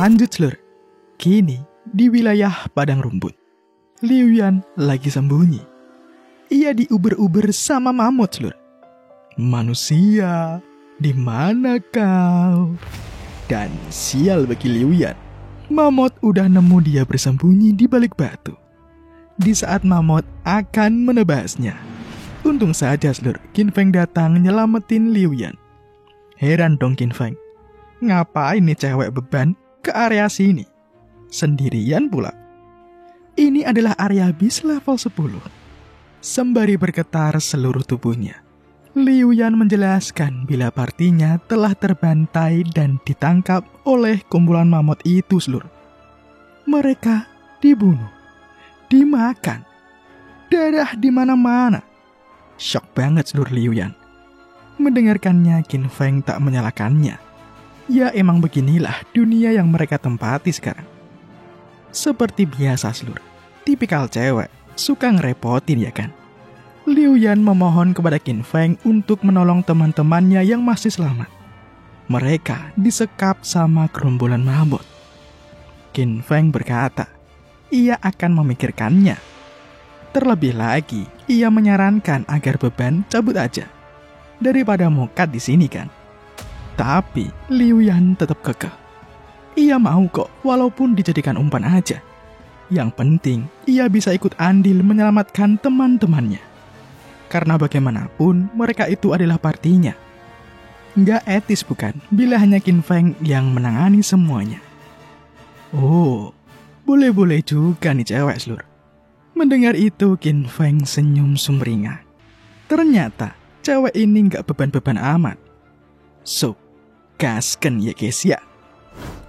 Lanjut seluruh. Kini di wilayah padang rumput, Liu Yan lagi sembunyi. Ia diuber-uber sama mamut seluruh. Manusia, di mana kau? Dan sial bagi Liu Yan, mamut udah nemu dia bersembunyi di balik batu. Di saat mamut akan menebasnya, untung saja seluruh Qin Feng datang nyelamatin Liu Yan. Heran dong Qin Feng, ngapain nih cewek beban ke area sini? Sendirian pula. Ini adalah area bis level 10. Sembari bergetar seluruh tubuhnya, Liu Yan menjelaskan bila partinya telah terbantai dan ditangkap oleh kumpulan mamut itu seluruh. Mereka dibunuh, dimakan, darah di mana-mana. Shock banget seluruh Liu Yan. Mendengarkannya, Qin Feng tak menyalahkannya. Ya emang beginilah dunia yang mereka tempati sekarang. Seperti biasa seluruh, tipikal cewek, suka ngerepotin ya kan? Liu Yan memohon kepada Qin Feng untuk menolong teman-temannya yang masih selamat. Mereka disekap sama gerombolan mamut. Qin Feng berkata, ia akan memikirkannya. Terlebih lagi, ia menyarankan agar beban cabut aja, daripada mokat di sini kan. Tapi Liu Yan tetap kekeh. Ia mau kok walaupun dijadikan umpan aja. Yang penting, ia bisa ikut andil menyelamatkan teman-temannya. Karena bagaimanapun, mereka itu adalah partinya. Nggak etis bukan, bila hanya Qin Feng yang menangani semuanya. Oh, boleh-boleh juga nih cewek seluruh. Mendengar itu, Qin Feng senyum sumringah. Ternyata, cewek ini nggak beban-beban amat. So, gasken ya guys ya.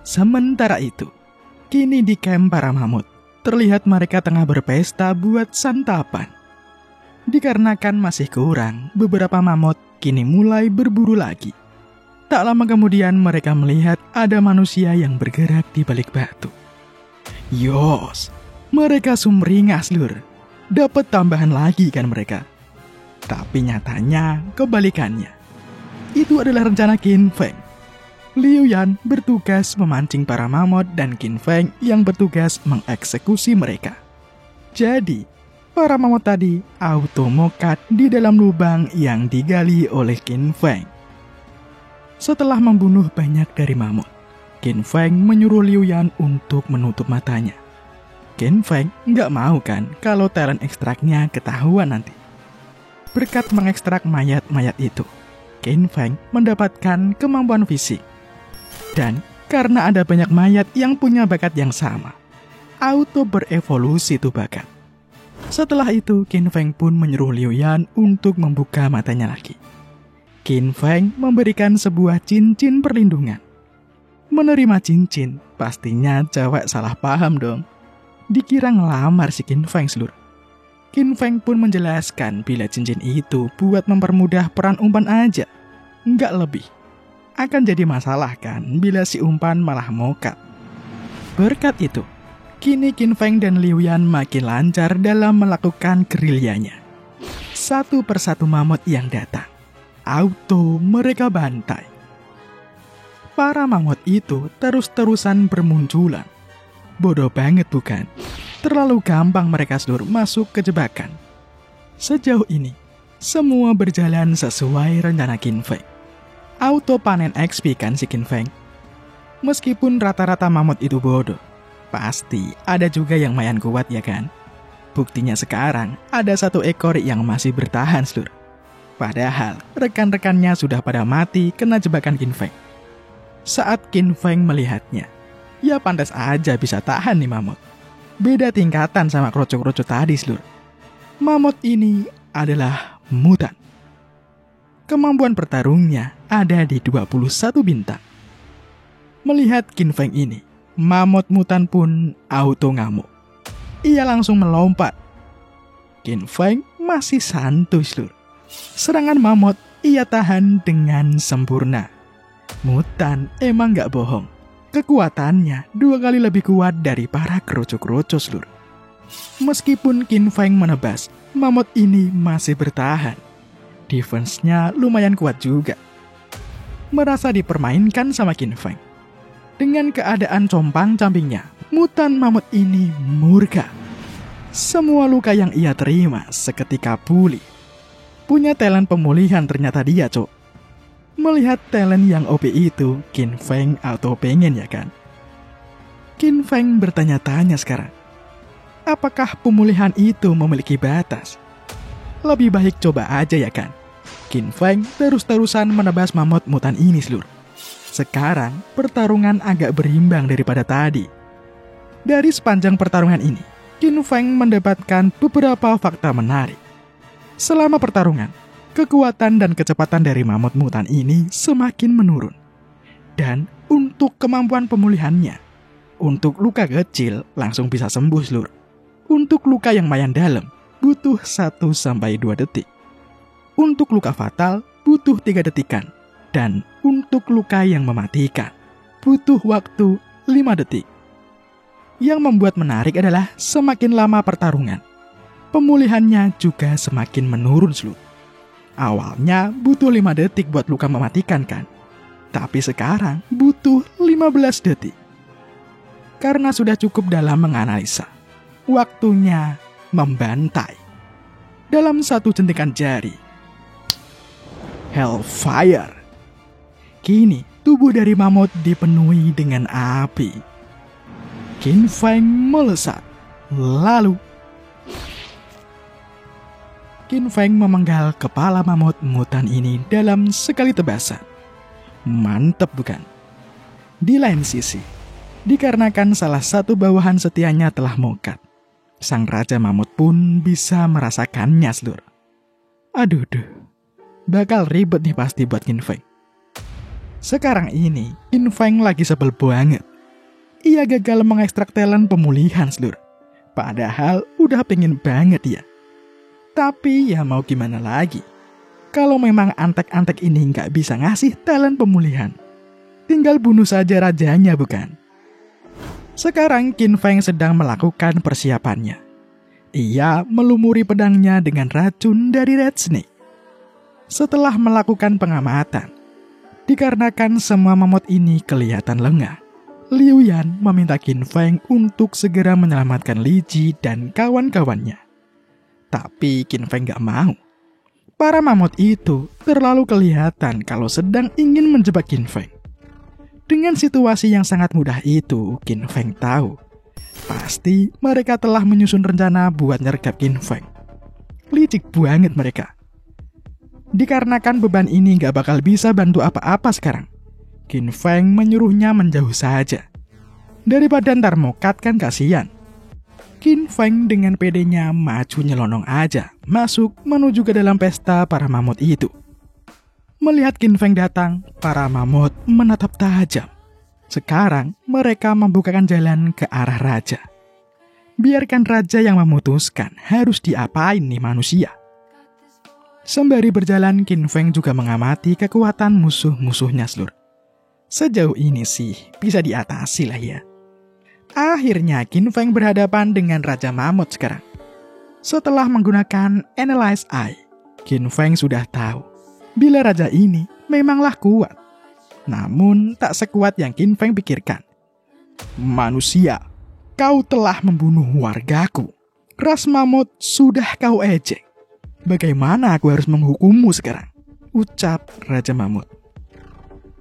Sementara itu, kini di camp para mamut, terlihat mereka tengah berpesta buat santapan. Dikarenakan masih kurang, beberapa mamut kini mulai berburu lagi. Tak lama kemudian mereka melihat ada manusia yang bergerak di balik batu. Yos, mereka sumringah seluruh. Dapat tambahan lagi kan mereka. Tapi nyatanya kebalikannya. Itu adalah rencana Qin Feng. Liu Yan bertugas memancing para mamut dan Qin Feng yang bertugas mengeksekusi mereka. Jadi, para mamut tadi auto mokat di dalam lubang yang digali oleh Qin Feng. Setelah membunuh banyak dari mamut, Qin Feng menyuruh Liu Yan untuk menutup matanya. Qin Feng nggak mau kan kalau talent ekstraknya ketahuan nanti. Berkat mengekstrak mayat-mayat itu, Qin Feng mendapatkan kemampuan fisik. Dan karena ada banyak mayat yang punya bakat yang sama, auto berevolusi tuh bakat. Setelah itu, Qin Feng pun menyuruh Liu Yan untuk membuka matanya lagi. Qin Feng memberikan sebuah cincin perlindungan. Menerima cincin, pastinya cewek salah paham dong. Dikira ngelamar si Qin Feng seluruh. Qin Feng pun menjelaskan bila cincin itu buat mempermudah peran umpan aja, nggak lebih. Akan jadi masalah kan bila si umpan malah mokat. Berkat itu, kini Qin Feng dan Liu Yan makin lancar dalam melakukan gerilyanya. Satu persatu mamut yang datang, auto mereka bantai. Para mamut itu terus-terusan bermunculan. Bodoh banget bukan? Terlalu gampang mereka seluruh masuk ke jebakan. Sejauh ini, semua berjalan sesuai rencana Qin Feng. Auto panen XP kan si Qin Feng. Meskipun rata-rata mamut itu bodoh, pasti ada juga yang mayan kuat ya kan? Buktinya sekarang ada satu ekor yang masih bertahan seluruh. Padahal rekan-rekannya sudah pada mati kena jebakan Qin Feng. Saat Qin Feng melihatnya, ya pantas aja bisa tahan nih mamut. Beda tingkatan sama kroco-kroco tadi seluruh. Mamut ini adalah mutan. Kemampuan bertarungnya ada di 21 bintang. Melihat Qin Feng ini, mamut mutan pun auto ngamuk. Ia langsung melompat. Qin Feng masih santuy seluruh. Serangan mamut ia tahan dengan sempurna. Mutan emang gak bohong. Kekuatannya 2 kali lebih kuat dari para kroco-kroco seluruh. Meskipun Qin Feng menebas, mamut ini masih bertahan. Defense-nya lumayan kuat juga. Merasa dipermainkan sama Qin Feng, Dengan keadaan compang-campingnya, mutan mamut ini murka. Semua luka yang ia terima seketika pulih. Punya talent pemulihan ternyata dia, Cok. Melihat talent yang OP itu, Qin Feng auto pengen ya kan? Qin Feng bertanya-tanya sekarang. Apakah pemulihan itu memiliki batas? Lebih baik coba aja ya kan? Qin Feng terus-terusan menebas mamut mutan ini seluruh. Sekarang pertarungan agak berimbang daripada tadi. Dari sepanjang pertarungan ini, Qin Feng mendapatkan beberapa fakta menarik. Selama pertarungan, kekuatan dan kecepatan dari mamut mutan ini semakin menurun. Dan untuk kemampuan pemulihannya, untuk luka kecil langsung bisa sembuh seluruh. Untuk luka yang lumayan dalam, butuh 1-2 detik. Untuk luka fatal, butuh 3 detikan. Dan untuk luka yang mematikan, butuh waktu 5 detik. Yang membuat menarik adalah semakin lama pertarungan, pemulihannya juga semakin menurun seluruh. Awalnya butuh 5 detik buat luka mematikan kan? Tapi sekarang butuh 15 detik. Karena sudah cukup dalam menganalisa, waktunya membantai. Dalam satu jentikan jari, Hellfire. Kini tubuh dari mamut dipenuhi dengan api. Qin Feng melesat. Lalu Qin Feng memenggal kepala mamut mutan ini dalam sekali tebasan. Mantep bukan? Di lain sisi, dikarenakan salah satu bawahan setianya telah mokat, sang raja mamut pun bisa merasakannya seluruh. Aduh, bakal ribet nih pasti buat Qin Feng. Sekarang ini, Qin Feng lagi sebel banget. Ia gagal mengekstrak talent pemulihan seluruh. Padahal udah pengen banget ya. Tapi ya mau gimana lagi. Kalau memang antek-antek ini nggak bisa ngasih talent pemulihan, tinggal bunuh saja rajanya bukan? Sekarang Qin Feng sedang melakukan persiapannya. Ia melumuri pedangnya dengan racun dari Red Snake. Setelah melakukan pengamatan, dikarenakan semua mamut ini kelihatan lengah, Liu Yan meminta Qin Feng untuk segera menyelamatkan Li Ji dan kawan-kawannya. Tapi Qin Feng gak mau. Para mamut itu terlalu kelihatan kalau sedang ingin menjebak Qin Feng. Dengan situasi yang sangat mudah itu, Qin Feng tahu pasti mereka telah menyusun rencana buat nyergap Qin Feng. Licik banget mereka. Dikarenakan beban ini gak bakal bisa bantu apa-apa sekarang, Qin Feng menyuruhnya menjauh saja. Daripada ntar mokat kan kasihan. Qin Feng dengan pedenya maju nyelonong aja, masuk menuju ke dalam pesta para mamut itu. Melihat Qin Feng datang, para mamut menatap tajam. Sekarang mereka membukakan jalan ke arah raja. Biarkan raja yang memutuskan harus diapain nih manusia. Sembari berjalan, Qin Feng juga mengamati kekuatan musuh-musuhnya seluruh. Sejauh ini sih bisa diatasi lah ya. Akhirnya Qin Feng berhadapan dengan Raja Mamut sekarang. Setelah menggunakan Analyze Eye, Qin Feng sudah tahu bila raja ini memanglah kuat. Namun tak sekuat yang Qin Feng pikirkan. Manusia, kau telah membunuh wargaku. Ras mamut sudah kau ejek. Bagaimana aku harus menghukummu sekarang? Ucap Raja Mamut.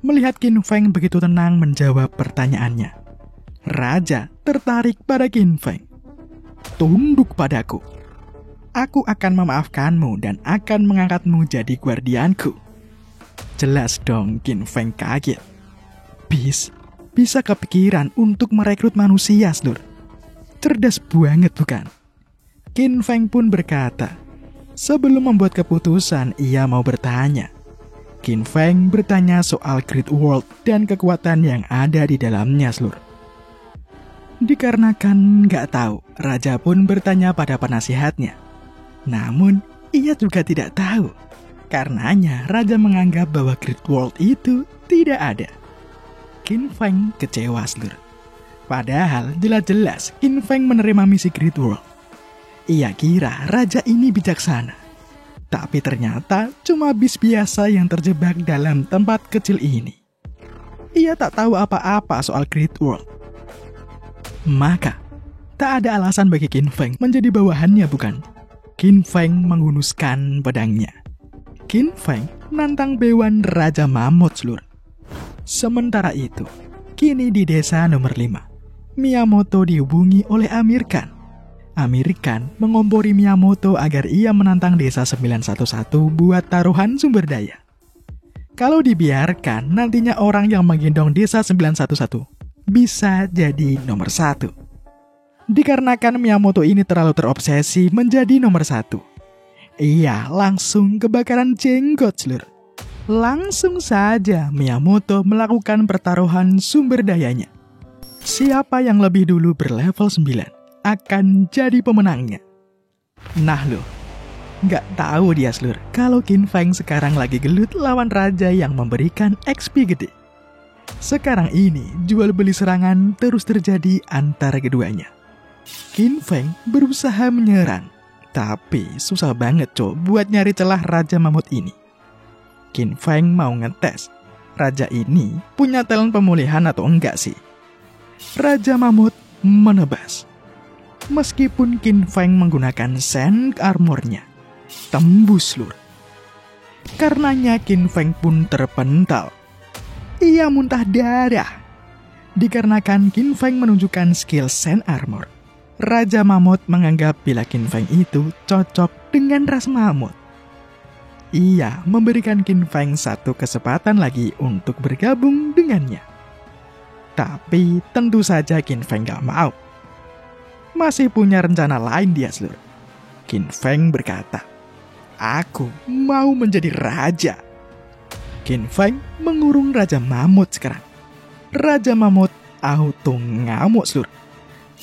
Melihat Qin Feng begitu tenang menjawab pertanyaannya, raja tertarik pada Qin Feng. Tunduk padaku. Aku akan memaafkanmu dan akan mengangkatmu jadi guardianku. Jelas dong Qin Feng kaget. Bisa kepikiran untuk merekrut manusia, Slur. Cerdas banget bukan? Qin Feng pun berkata, sebelum membuat keputusan ia mau bertanya. Qin Feng bertanya soal Great World dan kekuatan yang ada di dalamnya, Slur. Dikarenakan nggak tahu, raja pun bertanya pada penasihatnya. Namun, ia juga tidak tahu. Karenanya, raja menganggap bahwa Great World itu tidak ada. Qin Feng kecewa, Slur. Padahal jelas-jelas Qin Feng menerima misi Great World. Ia kira raja ini bijaksana. Tapi ternyata cuma bis biasa yang terjebak dalam tempat kecil ini. ia tak tahu apa-apa soal Great World. Maka, tak ada alasan bagi Qin Feng menjadi bawahannya, bukan? Qin Feng menghunuskan pedangnya. Qin Feng nantang Bewan Raja Mamut, Lur. Sementara itu, kini di desa nomor 5, Miyamoto dihubungi oleh Amir Khan. Amir Khan mengompori Miyamoto agar ia menantang desa 911 buat taruhan sumber daya. Kalau dibiarkan, nantinya orang yang menggendong desa 911 bisa jadi nomor 1. Dikarenakan Miyamoto ini terlalu terobsesi menjadi nomor 1, ia langsung kebakaran jenggot, Lur. Langsung saja Miyamoto melakukan pertaruhan sumber dayanya. Siapa yang lebih dulu berlevel 9 akan jadi pemenangnya. Nah loh, nggak tahu dia, Lur, kalau Qin Feng sekarang lagi gelut lawan raja yang memberikan XP gede. Sekarang ini jual beli serangan terus terjadi antara keduanya. Qin Feng berusaha menyerang, tapi susah banget buat nyari celah Raja Mamut ini. Qin Feng mau ngetes, raja ini punya talent pemulihan atau enggak sih? Raja Mamut menebas. Meskipun Qin Feng menggunakan Sand Armor-nya, tembus, Lur. Karenanya Qin Feng pun terpental. Ia muntah darah. Dikarenakan Qin Feng menunjukkan skill Sand Armor, Raja Mamut menganggap bila Qin Feng itu cocok dengan ras mamut. Ia memberikan Qin Feng satu kesempatan lagi untuk bergabung dengannya. Tapi tentu saja Qin Feng gak mau. Masih punya rencana lain dia, Lur. Qin Feng berkata, "Aku mau menjadi raja." Qin Feng mengurung Raja Mamut sekarang. Raja Mamut auto ngamuk, Lur.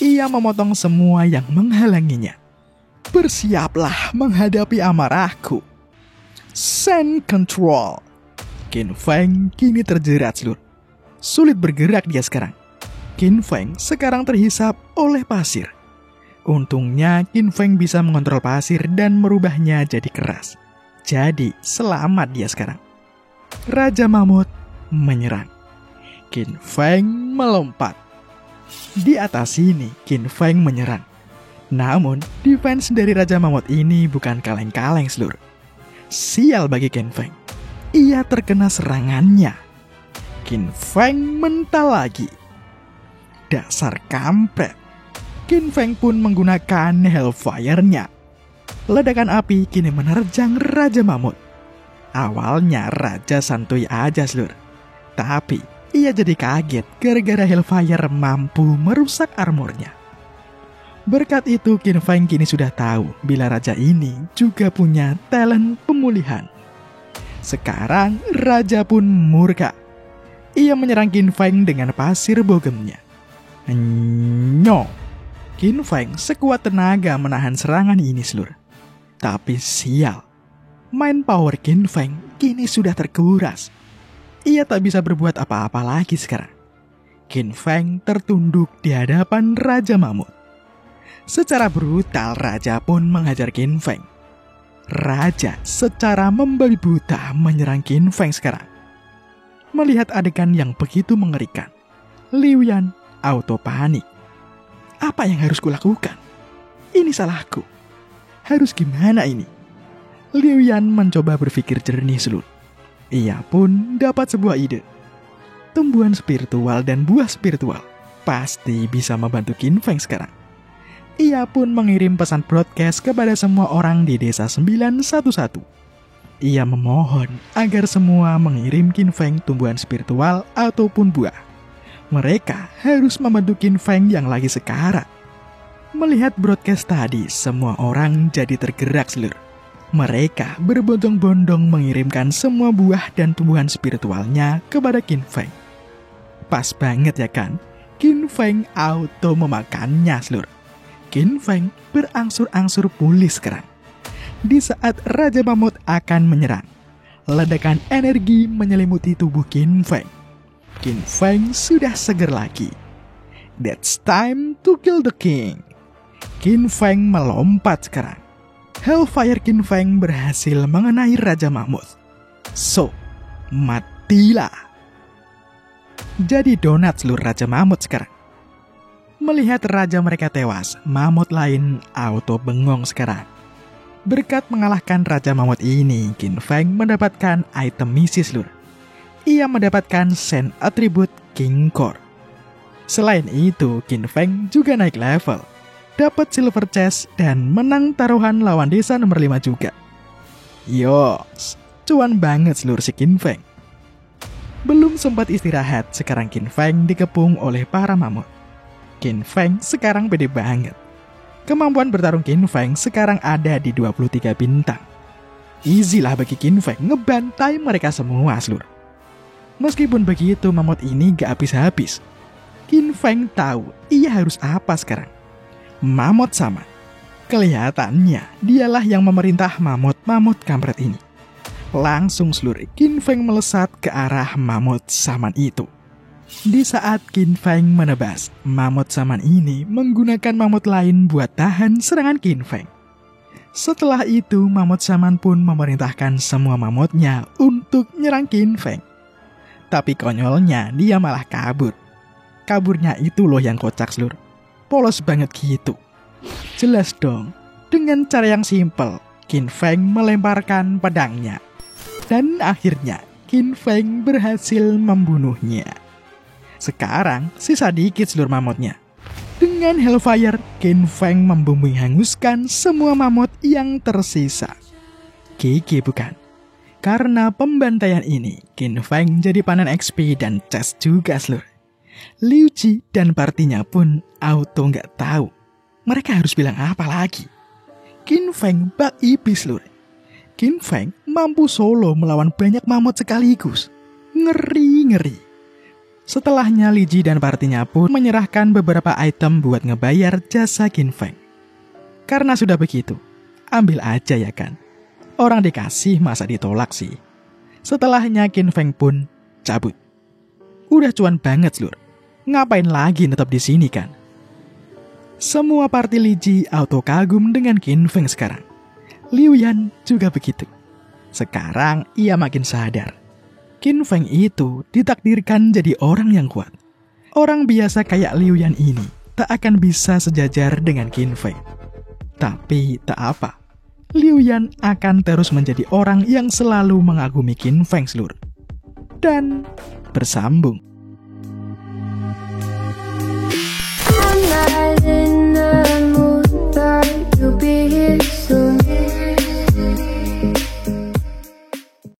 Ia memotong semua yang menghalanginya. Bersiaplah menghadapi amarahku. Sand Control. Qin Feng kini terjerat, Lur. Sulit bergerak dia sekarang. Qin Feng sekarang terhisap oleh pasir. Untungnya Qin Feng bisa mengontrol pasir dan merubahnya jadi keras. Jadi selamat dia sekarang. Raja Mamut menyerang. Qin Feng melompat. Di atas sini Qin Feng menyerang. Namun defense dari Raja Mamut ini bukan kaleng-kaleng, Lur. Sial bagi Qin Feng. Ia terkena serangannya. Qin Feng mental lagi. Dasar kampret. Qin Feng pun menggunakan Hellfire-nya. Ledakan api kini menerjang Raja Mamut. Awalnya Raja santuy aja, Lur. Tapi ia jadi kaget gara-gara Hellfire mampu merusak armornya. Berkat itu Qin Feng kini sudah tahu bila raja ini juga punya talent pemulihan. Sekarang raja pun murka. Ia menyerang Qin Feng dengan pasir bogemnya. Nyo. Qin Feng sekuat tenaga menahan serangan ini, Lur. Tapi sial. Main power Qin Feng kini sudah terkuras. Ia tak bisa berbuat apa-apa lagi sekarang. Qin Feng tertunduk di hadapan Raja Mamut. Secara brutal raja pun menghajar Qin Feng. Raja secara membabi buta menyerang Qin Feng sekarang. Melihat adegan yang begitu mengerikan, Liu Yan auto panik. Apa yang harus kulakukan? Ini salahku. Harus gimana ini? Liu Yan mencoba berpikir jernih, Lur. Ia pun dapat sebuah ide. Tumbuhan spiritual dan buah spiritual pasti bisa membantu Qin Feng sekarang. Ia pun mengirim pesan broadcast kepada semua orang di desa 911. Ia memohon agar semua mengirim Qin Feng tumbuhan spiritual ataupun buah. Mereka harus membantu Qin Feng yang lagi sekarat. Melihat broadcast tadi, semua orang jadi tergerak, Lur. Mereka berbondong-bondong mengirimkan semua buah dan tumbuhan spiritualnya kepada Qin Feng. Pas banget ya kan? Qin Feng auto memakannya, Lur. Qin Feng berangsur-angsur pulih sekarang. Di saat Raja Mamut akan menyerang, ledakan energi menyelimuti tubuh Qin Feng. Qin Feng sudah seger lagi. That's time to kill the king. Qin Feng melompat sekarang. Hellfire Qin Feng berhasil mengenai Raja Mamut. So, matilah. jadi donat seluruh Raja Mamut sekarang. Melihat raja mereka tewas, mamut lain auto bengong sekarang. Berkat mengalahkan Raja Mamut ini, Qin Feng mendapatkan item misi seluruh. Ia mendapatkan Sen atribut King Core. Selain itu, Qin Feng juga naik level, dapat silver chest dan menang taruhan lawan desa nomor 5 juga. Yos, cuan banget seluruh si Qin Feng. Belum sempat istirahat, sekarang Qin Feng dikepung oleh para mamut. Qin Feng sekarang pede banget. Kemampuan bertarung Qin Feng sekarang ada di 23 bintang. Easy lah bagi Qin Feng ngebantai mereka semua seluruh. Meskipun begitu, mamut ini gak habis-habis. Qin Feng tahu ia harus apa sekarang. Mamut sama. Kelihatannya dialah yang memerintah mamut-mamut kampret ini. Langsung seluruh Qin Feng melesat ke arah mamut saman itu. Di saat Qin Feng menebas, mamut saman ini menggunakan mamut lain buat tahan serangan Qin Feng. Setelah itu, mamut saman pun memerintahkan semua mamutnya untuk nyerang Qin Feng. Tapi konyolnya dia malah kabur. Kaburnya itu loh yang kocak seluruh. Polos banget gitu. Jelas dong, dengan cara yang simpel, Qin Feng melemparkan pedangnya. Dan akhirnya, Qin Feng berhasil membunuhnya. Sekarang, sisa dikit seluruh mamutnya. Dengan Hellfire, Qin Feng membumi hanguskan semua mamut yang tersisa. GG bukan? Karena pembantaian ini, Qin Feng jadi panen XP dan chest juga seluruh. Liu Ji dan partinya pun auto nggak tahu. Mereka harus bilang apa lagi? Qin Feng bak iblis seluruh. Qin Feng mampu solo melawan banyak mamut sekaligus. Ngeri-ngeri. Setelahnya, Li Ji dan partinya pun menyerahkan beberapa item buat ngebayar jasa Qin Feng. Karena sudah begitu, ambil aja ya kan. Orang dikasih masa ditolak sih. Setelahnya Qin Feng pun cabut. Udah cuan banget seluruh. Ngapain lagi tetap di sini kan? Semua party Li Ji auto kagum dengan Qin Feng sekarang. Liu Yan juga begitu. Sekarang ia makin sadar. Qin Feng itu ditakdirkan jadi orang yang kuat. Orang biasa kayak Liu Yan ini tak akan bisa sejajar dengan Qin Feng. Tapi tak apa, Liu Yan akan terus menjadi orang yang selalu mengagumi Qin Feng seluruh. Dan bersambung.